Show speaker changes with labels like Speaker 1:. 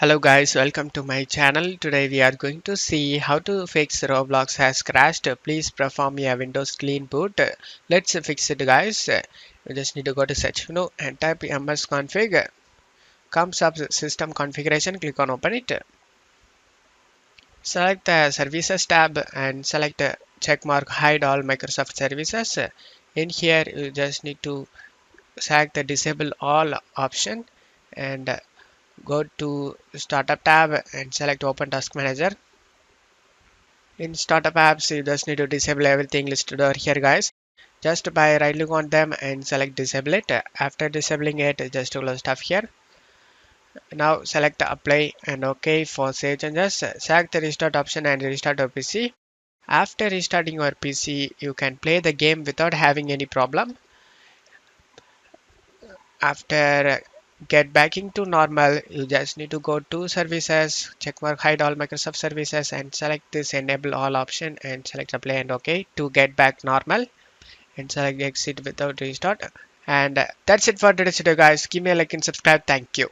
Speaker 1: Hello guys, welcome to my channel. Today we are going to see how to fix Roblox has crashed. Please perform a Windows clean boot. Let's fix it guys. You just need to go to search menu and type msconfig. Comes up system configuration, click on open it. Select the services tab and select check mark hide all Microsoft services. In here you just need to select the disable all option and go to startup tab and select open task manager. In startup apps you just need to disable everything listed over here guys, just by right click on them and select disable it. After disabling it, just close stuff here. Now select apply and OK for save changes. Select the restart option and restart your PC. After restarting your PC you can play the game without having any problem. After get back into normal, you just need to go to services, checkmark hide all Microsoft services and select this enable all option and select apply and OK to get back normal and select exit without restart. And that's it for today's video guys. Give me a like and subscribe. Thank you.